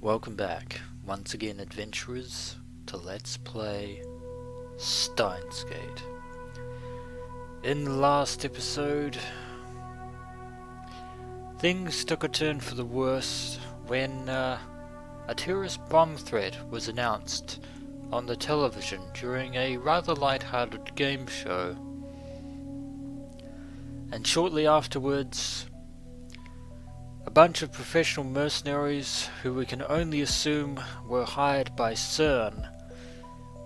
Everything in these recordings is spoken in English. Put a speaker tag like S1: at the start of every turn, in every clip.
S1: Welcome back, once again adventurers, to Let's Play Steins. In the last episode, things took a turn for the worse when a terrorist bomb threat was announced on the television during a rather light-hearted game show. And shortly afterwards, a bunch of professional mercenaries who we can only assume were hired by SERN,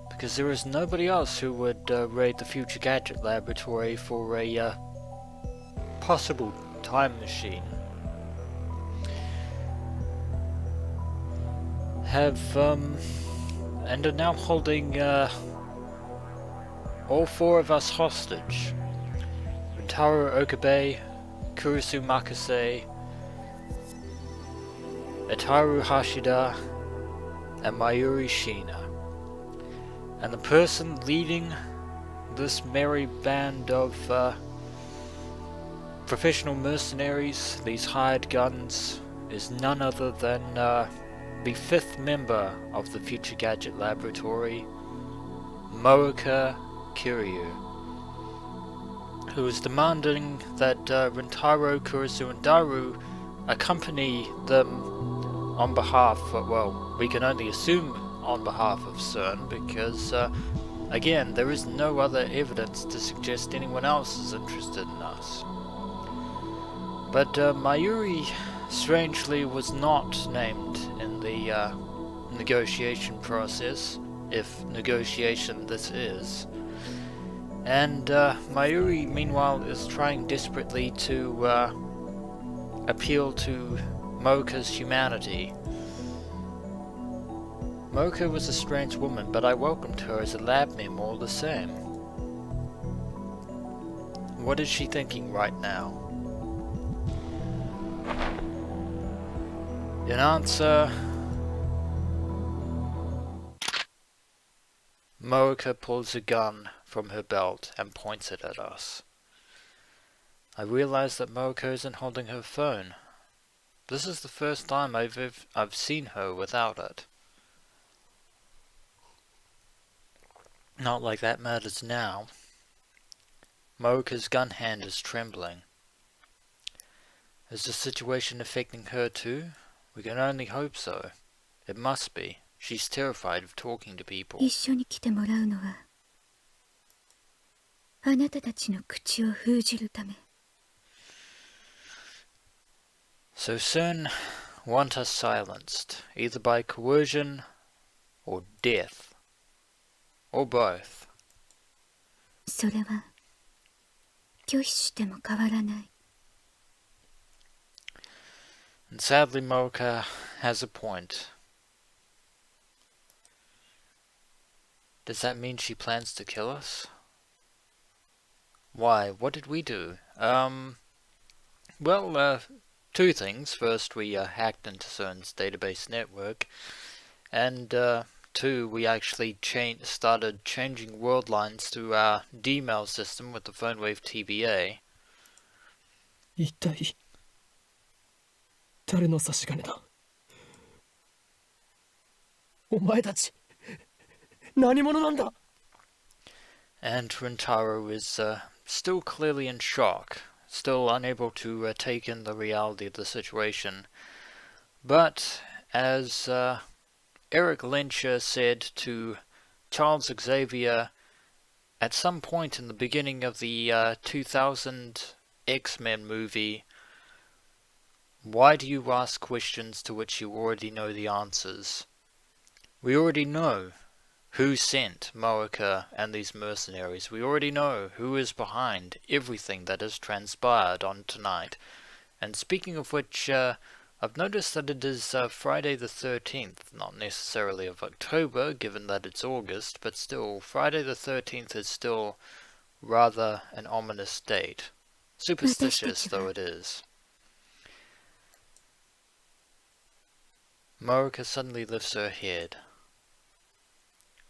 S1: because there is nobody else who would raid the Future Gadget Laboratory for a possible time machine, and are now holding all four of us hostage. Rintaro Okabe, Kurisu Makase, Daru Hashida, and Mayuri Shiina. And the person leading this merry band of professional mercenaries, these hired guns, is none other than the fifth member of the Future Gadget Laboratory, Moeka Kiryu, who is demanding that Rintaro, Kurisu, and Daru accompany them on behalf, well, we can only assume on behalf of CERN, because, again, there is no other evidence to suggest anyone else is interested in us. But Mayuri, strangely, was not named in the negotiation process, if negotiation this is. And Mayuri, meanwhile, is trying desperately to appeal to Moeka's humanity. Moeka was a strange woman, but I welcomed her as a lab mem all the same. What is she thinking right now? In answer, Moeka pulls a gun from her belt and points it at us. I realize that Moeka isn't holding her phone. This is the first time I've seen her without it. Not like that matters now. Moeka's gun hand is trembling. Is the situation affecting her too? We can only hope so. It must be. She's terrified of talking to people.
S2: 一緒に来てもらうのはあなたたちの口を封じるため。
S1: So CERN want us silenced, either by coercion or death, or both.
S2: それは拒否しても変わらない。
S1: And sadly, Moeka has a point. Does that mean she plans to kill us? Why? What did we do? Well, two things. First, we hacked into CERN's database network, and two, we actually started changing world lines through our D-mail system with the PhoneWave TBA.
S3: 一体誰の差し金だ。お前たち何者なんだ。
S1: And Rintaro is still clearly in shock, still unable to take in the reality of the situation. But as Eric Lyncher said to Charles Xavier at some point in the beginning of the 2000 X-Men movie, why do you ask questions to which you already know the answers? We already know who sent Moeka and these mercenaries. We already know who is behind everything that has transpired on tonight. And speaking of which, I've noticed that it is Friday the 13th, not necessarily of October, given that it's August, but still, Friday the 13th is still rather an ominous date. Superstitious though it is. Moeka suddenly lifts her head.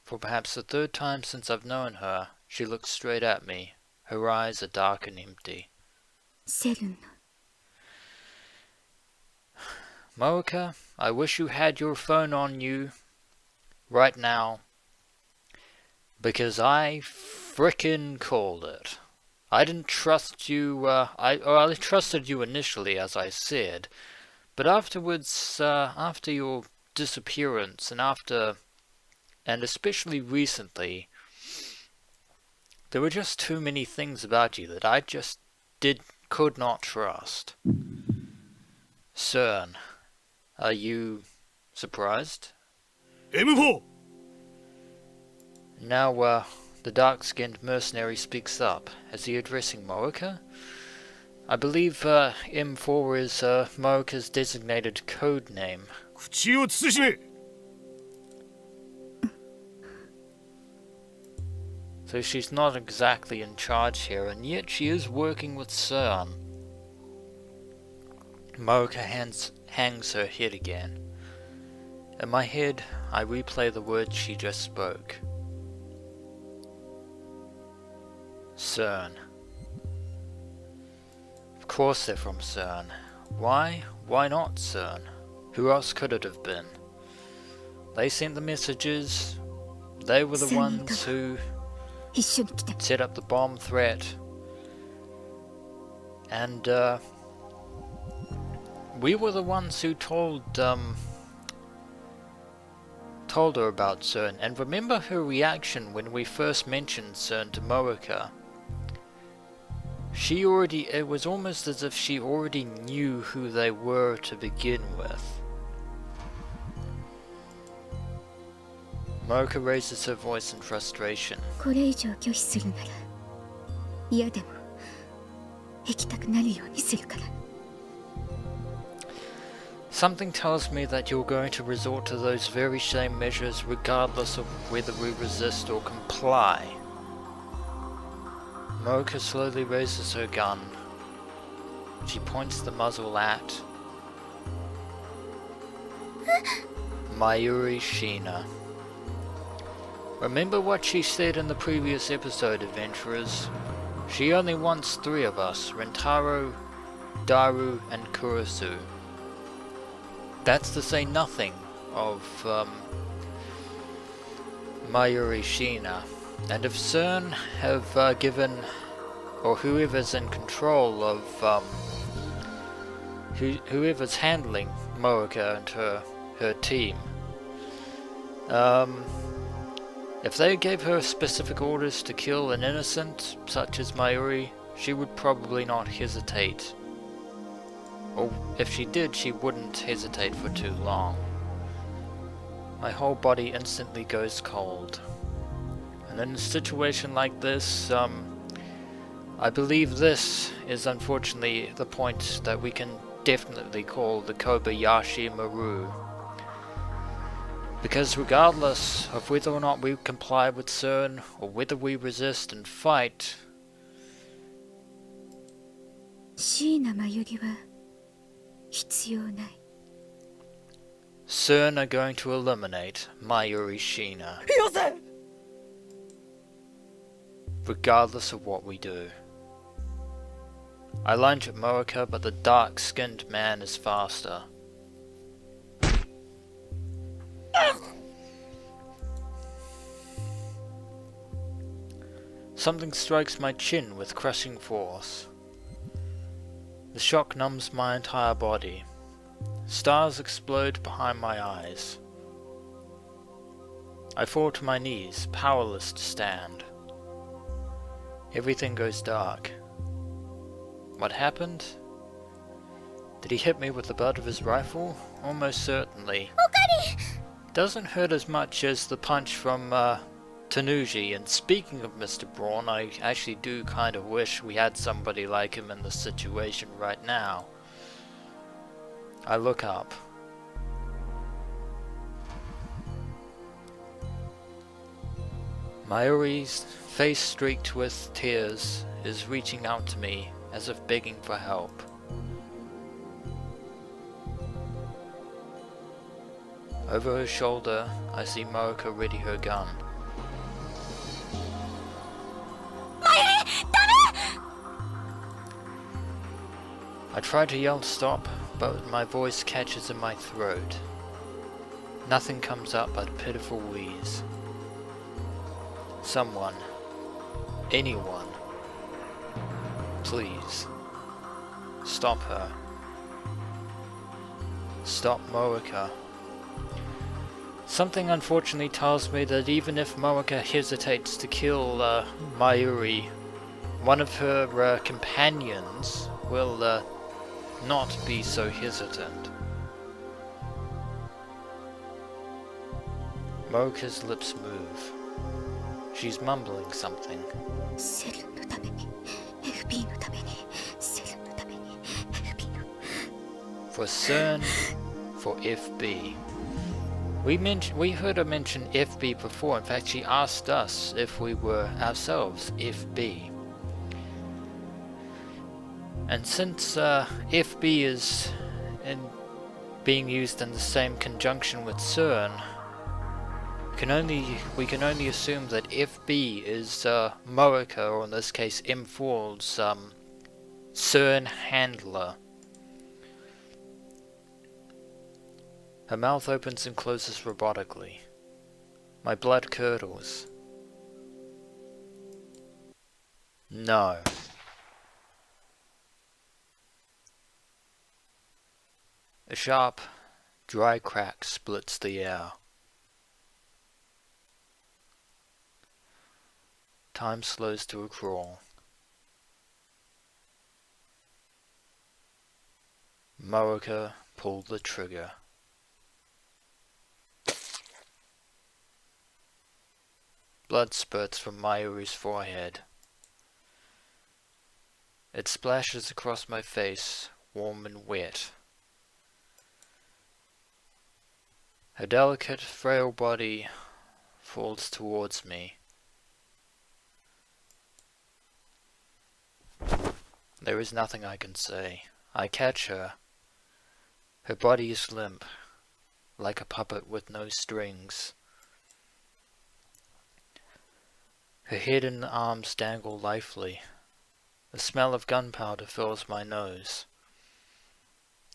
S1: For perhaps the third time since I've known her, she looks straight at me. Her eyes are dark and empty.
S2: SERN
S1: Moeka, I wish you had your phone on you right now, because I frickin' called it. I didn't trust you, I trusted you initially, as I said, but afterwards, after your disappearance, and especially recently, there were just too many things about you that I just could not trust. SERN, are you surprised?
S3: M4!
S1: Now, the dark-skinned mercenary speaks up. Is he addressing Moeka? I believe M4 is Moeka's designated code name.
S3: 口を慎め!
S1: So she's not exactly in charge here, and yet she is working with SERN. Moeka hangs her head again. In my head, I replay the words she just spoke. SERN. Of course they're from SERN. Why? Why not SERN? Who else could it have been? They sent the messages. They were the ones who set up the bomb threat. And, we were the ones who told her about SERN. And remember her reaction when we first mentioned SERN to Moeka. It was almost as if she already knew who they were to begin with. Moeka raises her voice in frustration.
S2: これ以上拒否するなら嫌でも行きたくなるようにするから。
S1: Something tells me that you're going to resort to those very same measures regardless of whether we resist or comply. Moeka slowly raises her gun. She points the muzzle at Mayuri Shiina. Remember what she said in the previous episode, adventurers. She only wants 3 of us, Rintaro, Daru and Kurisu. That's to say nothing of Mayuri Shiina. And if SERN have given, or whoever's in control of, whoever's handling Moeka and her team, if they gave her specific orders to kill an innocent, such as Mayuri, she would probably not hesitate. Or if she did, she wouldn't hesitate for too long. My whole body instantly goes cold. And in a situation like this, I believe this is unfortunately the point that we can definitely call the Kobayashi Maru. Because regardless of whether or not we comply with SERN, or whether we resist and fight,
S2: 椎名真由は必要ない。
S1: SERN are going to eliminate Mayuri Shiina.
S3: よせ!
S1: Regardless of what we do. I lunge at Moeka, but the dark-skinned man is faster. Something strikes my chin with crushing force. The shock numbs my entire body. Stars explode behind my eyes. I fall to my knees, powerless to stand. Everything goes dark. What happened? Did he hit me with the butt of his rifle? Almost certainly. Doesn't hurt as much as the punch from Tanuji, and speaking of Mr. Braun, I actually do kind of wish we had somebody like him in this situation right now. I look up. Mayuri's face streaked with tears is reaching out to me as if begging for help. Over her shoulder, I see Moeka ready her gun. I try to yell stop, but my voice catches in my throat. Nothing comes up but a pitiful wheeze. Someone, anyone, please, stop her. Stop Moeka. Something unfortunately tells me that even if Moeka hesitates to kill Mayuri, one of her companions will not be so hesitant. Moeka's lips move. She's mumbling something. For SERN, for FB. We heard her mention FB before. In fact, she asked us if we were ourselves FB. And since FB is being used in the same conjunction with CERN, we can only assume that FB is Moeka, or in this case M4's CERN handler. Her mouth opens and closes robotically. My blood curdles. No. A sharp, dry crack splits the air. Time slows to a crawl. Moeka pulled the trigger. Blood spurts from Mayuri's forehead. It splashes across my face, warm and wet. Her delicate, frail body falls towards me. There is nothing I can say. I catch her. Her body is limp, like a puppet with no strings. Her head and arms dangle lithely. The smell of gunpowder fills my nose.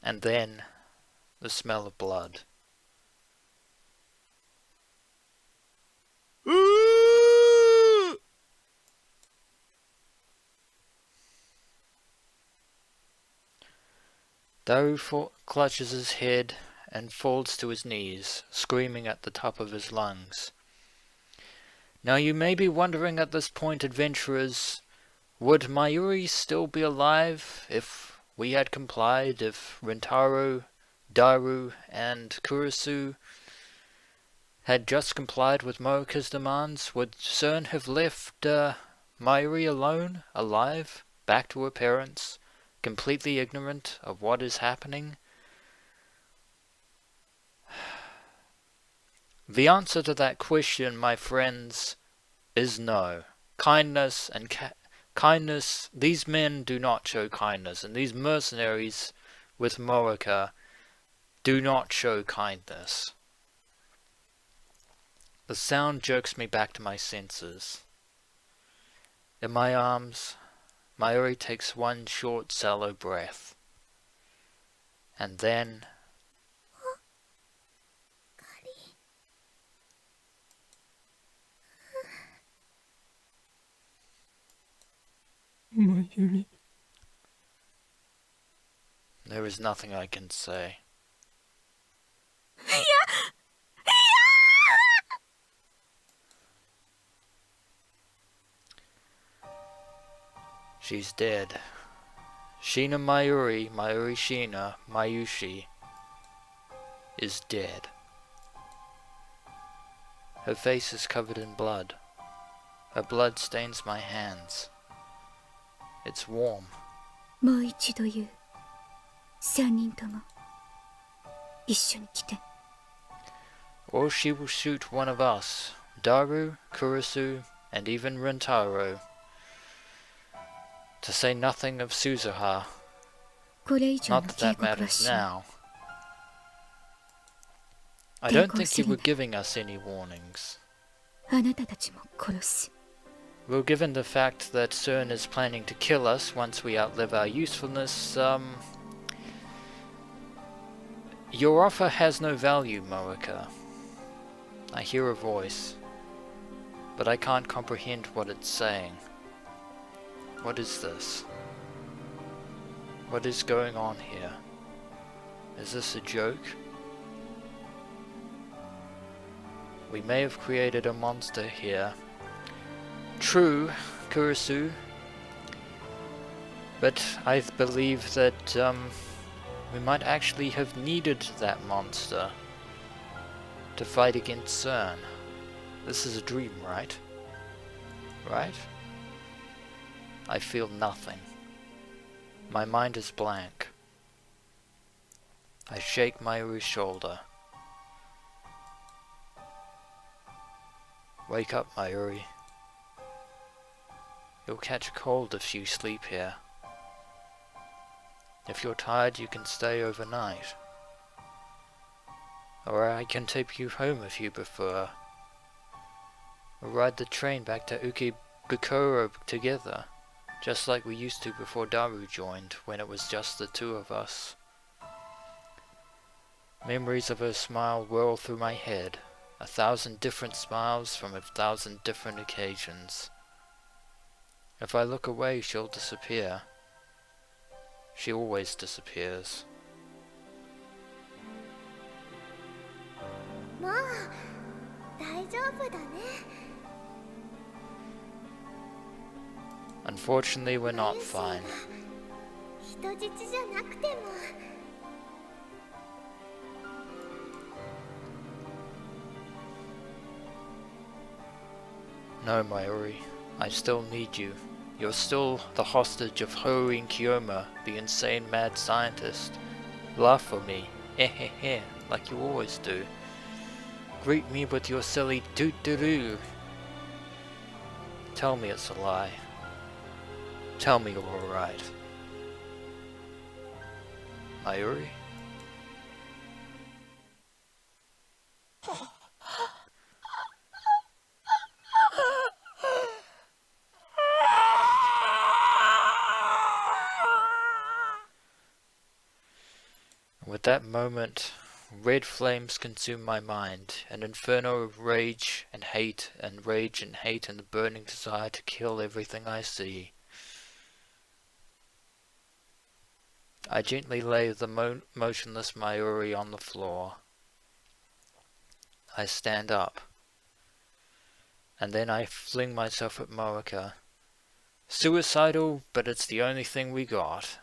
S1: And then, the smell of blood. Daru clutches his head and falls to his knees, screaming at the top of his lungs. Now you may be wondering at this point, adventurers, would Mayuri still be alive if we had complied, if Rintaro, Daru, and Kurisu had just complied with Moeka's demands? Would SERN have left Mayuri alone, alive, back to her parents, completely ignorant of what is happening? The answer to that question, my friends, is no. Kindness and kindness, these men do not show kindness, and these mercenaries with Moeka do not show kindness. The sound jerks me back to my senses. In my arms, Mayuri takes one short, shallow breath. And then...
S3: Mayuri.
S1: There is nothing I can say. She's dead. Shiina Mayuri, Mayuri Shiina, Mayushi, is dead. Her face is covered in blood. Her blood stains my hands. It's warm.
S2: もう一度言う。三人とも一緒に来て。
S1: Or she will shoot one of us, Daru, Kurisu, and even Rintaro. To say nothing of Suzuha.
S2: これ以上
S1: Not
S2: の
S1: that
S2: 警
S1: that
S2: 告は
S1: matters
S2: しない。
S1: now. I don't think you were giving us any warnings.
S2: あなたたちも殺す。
S1: Well, given the fact that CERN is planning to kill us once we outlive our usefulness, Your offer has no value, Moeka. I hear a voice, but I can't comprehend what it's saying. What is this? What is going on here? Is this a joke? We may have created a monster here. True, Kurisu. But I believe that we might actually have needed that monster to fight against SERN. This is a dream, right? Right? I feel nothing. My mind is blank. I shake Mayuri's shoulder. Wake up, Mayuri. You'll catch a cold if you sleep here. If you're tired, you can stay overnight. Or I can take you home if you prefer. We'll ride the train back to Ukibukuro together, just like we used to before Daru joined, when it was just the two of us. Memories of her smile whirl through my head, 1,000 different smiles from 1,000 different occasions. If I look away, she'll disappear. She always disappears. Unfortunately, we're not fine. No, Mayuri, I still need you. You're still the hostage of Daru and Kurisu, the insane mad scientist. Laugh for me, like you always do. Greet me with your silly doo-doo-doo. Tell me it's a lie. Tell me you're alright. Mayuri? With that moment, red flames consume my mind, an inferno of rage and hate, and the burning desire to kill everything I see. I gently lay the motionless Mayuri on the floor. I stand up, and then I fling myself at Moeka. Suicidal, but it's the only thing we got.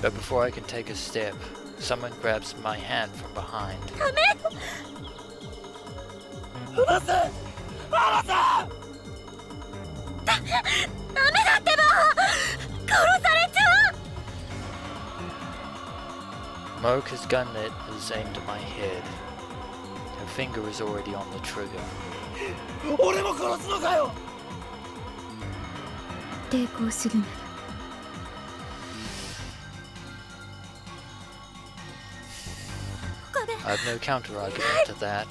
S1: But before I can take a step, someone grabs my hand from behind. Moeka's gun is aimed at my head. Her finger is already on the trigger.
S2: 抵抗するなら
S1: I have no counter-argument to that.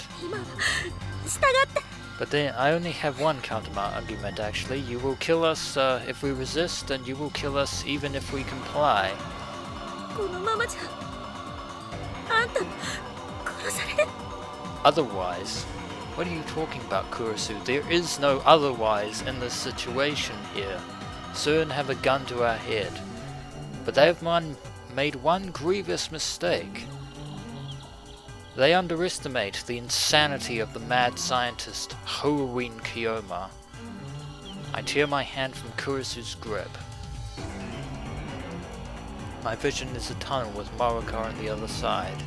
S1: But then I only have one counter-argument actually. You will kill us if we resist, and you will kill us even if we comply. Otherwise? What are you talking about, Kurisu? There is no otherwise in this situation here. SERN have a gun to our head. But they have made one grievous mistake. They underestimate the insanity of the mad scientist Daru and Kurisu. I tear my hand from Kurisu's grip. My vision is a tunnel with Moeka on the other side.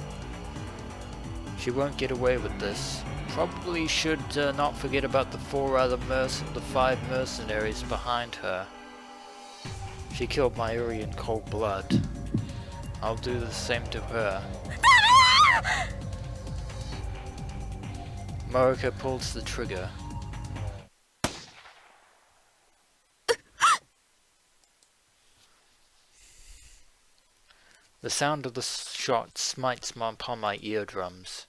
S1: She won't get away with this. Probably should not forget about the 5 mercenaries behind her. She killed Mayuri in cold blood. I'll do the same to her. Moeka pulls the trigger. The sound of the shot smites upon my eardrums.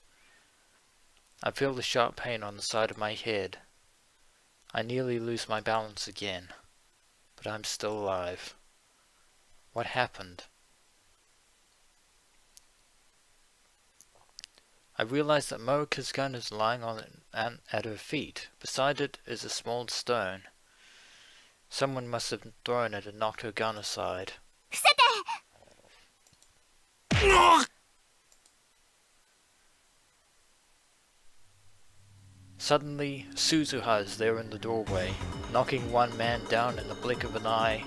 S1: I feel the sharp pain on the side of my head. I nearly lose my balance again. But I'm still alive. What happened? I realize that Moeka's gun is lying on it and at her feet. Beside it is a small stone. Someone must have thrown it and knocked her gun aside. Suddenly, Suzuha is there in the doorway, knocking one man down in the blink of an eye.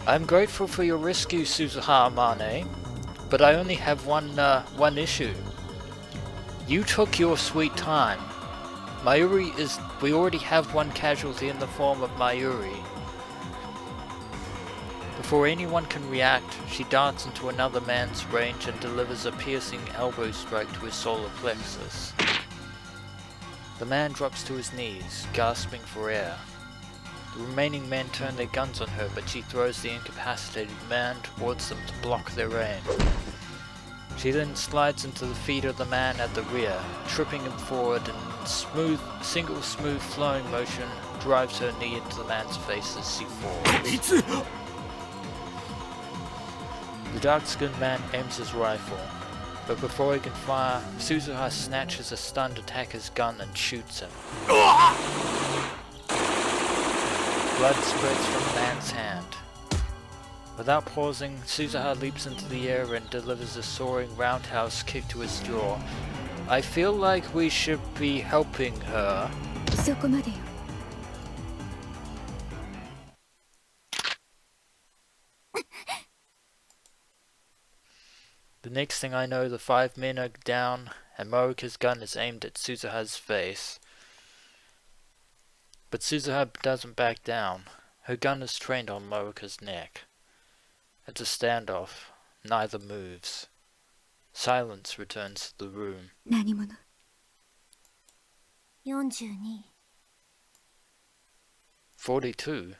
S1: I'm grateful for your rescue, Suzuha Amane, but I only have one issue. You took your sweet time. We already have one casualty in the form of Mayuri. Before anyone can react, she darts into another man's range and delivers a piercing elbow strike to his solar plexus. The man drops to his knees, gasping for air. The remaining men turn their guns on her, but she throws the incapacitated man towards them to block their aim. She then slides into the feet of the man at the rear, tripping him forward, and single smooth flowing motion drives her knee into the man's face as she falls. The dark-skinned man aims his rifle, but before he can fire, Suzuha snatches a stunned attacker's gun and shoots him. Blood spreads from the man's hand. Without pausing, Suzuha leaps into the air and delivers a soaring roundhouse kick to his jaw. I feel like we should be helping her.
S2: そこまでよ。
S1: The next thing I know, the 5 men are down, and Moeka's gun is aimed at Suzuha's face. But Suzuha doesn't back down. Her gun is trained on Moeka's neck. It's a standoff. Neither moves. Silence returns to the room.
S2: 何者?
S4: 42
S1: 42?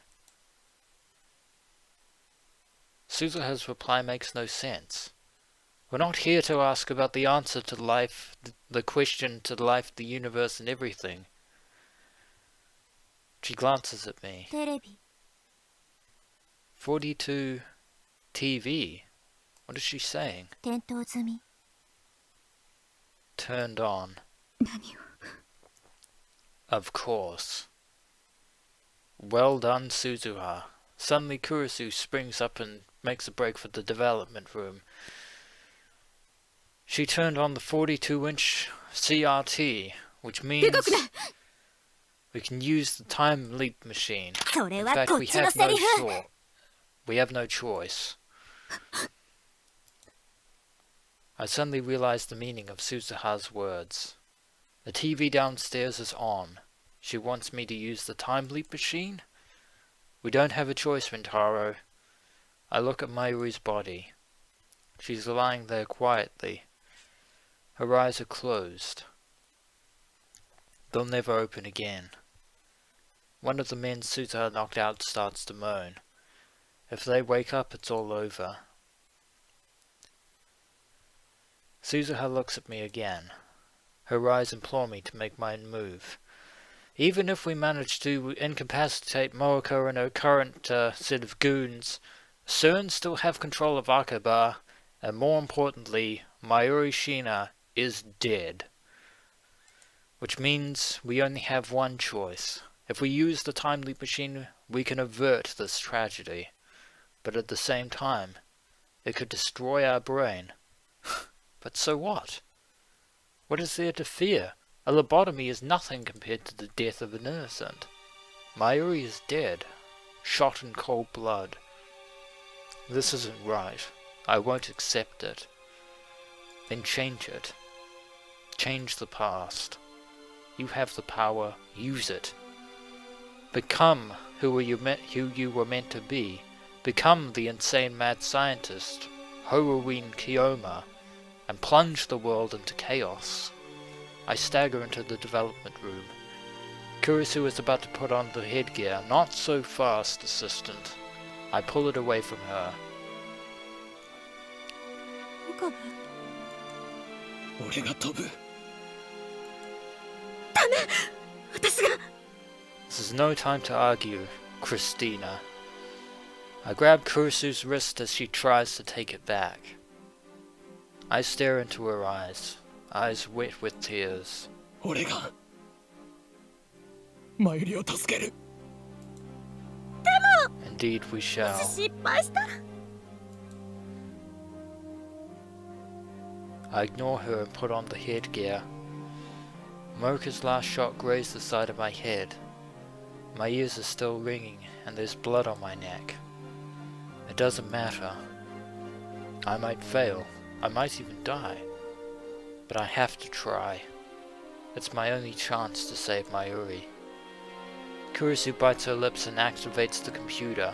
S1: Suzuha's reply makes no sense. We're not here to ask about the answer to life, the question to life, the universe, and everything. She glances at me.
S4: テレビ
S1: 42 TV? What is she saying?
S4: 点灯済み
S1: Turned on.
S2: 何を?
S1: Of course. Well done, Suzuha. Suddenly Kurisu springs up and makes a break for the development room. She turned on the 42-inch CRT, which means we can use the time leap machine.
S4: それ
S1: In
S4: は
S1: fact,
S4: こっ
S1: we
S4: ちの
S1: have
S4: セ
S1: no
S4: リフ
S1: we have no choice. I suddenly realized the meaning of Suzuha's words. The TV downstairs is on. She wants me to use the time leap machine? We don't have a choice, Rintaro. I look at Mayuri's body. She's lying there quietly. Her eyes are closed. They'll never open again. One of the men Suzuha knocked out starts to moan. If they wake up, it's all over. Suzuha looks at me again. Her eyes implore me to make my move. Even if we manage to incapacitate Moeka and her current set of goons, SERN still have control of Akabe, and more importantly, Mayuri Shiina is dead. Which means we only have one choice. If we use the time leap machine, we can avert this tragedy. But at the same time, it could destroy our brain. But so what? What is there to fear? A lobotomy is nothing compared to the death of an innocent. Mayuri is dead, shot in cold blood. This isn't right. I won't accept it. Then change it. Change the past. You have the power, use it. Become who you were meant to be. Become the insane mad scientist, Haruin Kiyoma, and plunge the world into chaos. I stagger into the development room. Kurisu is about to put on the headgear. Not so fast, assistant. I pull it away from her.
S4: 岡部
S3: 俺が飛ぶ。
S2: ダメ、私が。
S1: This is no time to argue, Christina. I grab Kurisu's wrist as she tries to take it back. I stare into her eyes wet with tears.
S3: 俺がマユリを助ける。
S1: Indeed we shall.
S4: 失敗したら
S1: I ignore her and put on the headgear. Moeka's last shot grazed the side of my head. My ears are still ringing and there's blood on my neck. It doesn't matter. I might fail. I might even die. But I have to try. It's my only chance to save Mayuri. Kurisu bites her lips and activates the computer.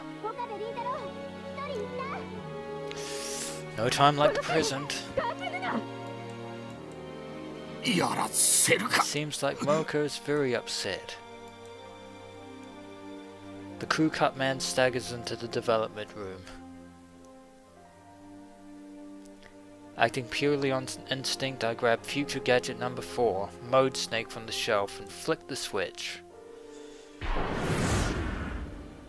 S1: No time like the present.
S3: やらせるか。
S1: It seems like Moeka is very upset. The crew cut man staggers into the development room. Acting purely on instinct, I grab Future Gadget number 4, Mode Snake from the shelf, and flick the switch.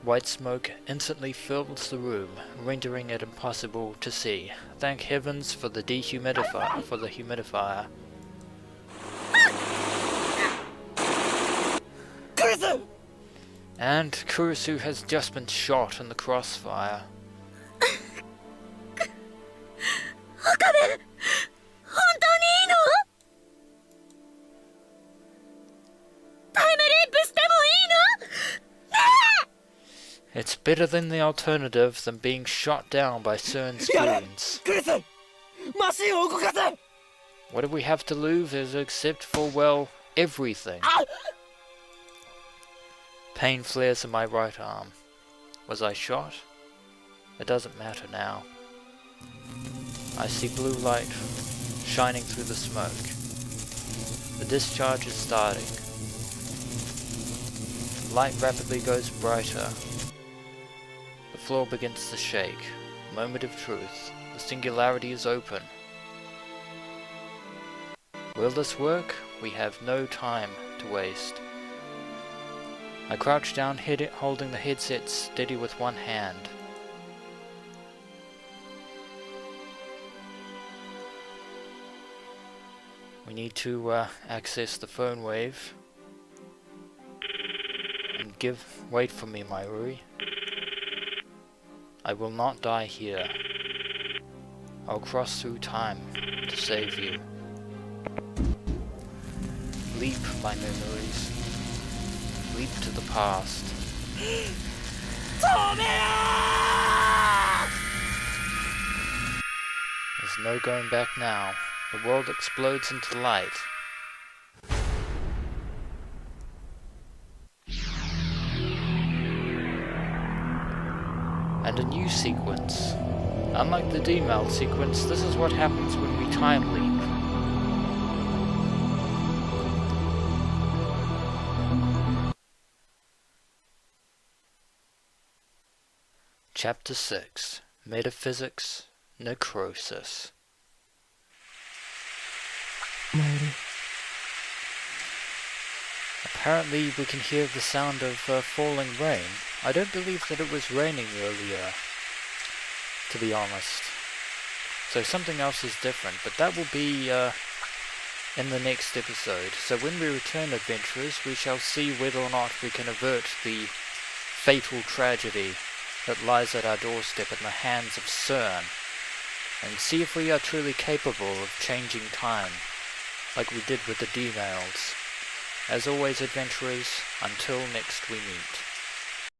S1: White smoke instantly fills the room, rendering it impossible to see. Thank heavens for the humidifier. And Kurisu has just been shot in the crossfire.
S4: 岡部本当にいいの？タイムリープしてもいいの？
S1: It's better than the alternative than being shot down by SERN's
S3: やれ
S1: goons.
S3: クリスマシンを動かせ。
S1: What do we have to lose is except for, well, everything. Pain flares in my right arm. Was I shot? It doesn't matter now. I see blue light shining through the smoke. The discharge is starting. Light rapidly goes brighter. The floor begins to shake. Moment of truth. The singularity is open. Will this work? We have no time to waste. I crouch down, holding the headset steady with one hand. We need to access the phone wave. And wait for me, Mayuri. I will not die here. I'll cross through time to save you. Leap, my memories. Leap to the past. There's no going back now. The world explodes into light. And a new sequence. Unlike the D-Meld sequence, this is what happens when we time leap. Chapter 6. Metaphysics, Necrosis.
S3: マユリ
S1: Apparently we can hear the sound of falling rain. I don't believe that it was raining earlier, to be honest. So something else is different, but that will be in the next episode. So when we return, adventurers, we shall see whether or not we can avert the fatal tragedy that lies at our doorstep in the hands of SERN, and see if we are truly capable of changing time, like we did with the D-Mails. As always, adventurers, until next we meet.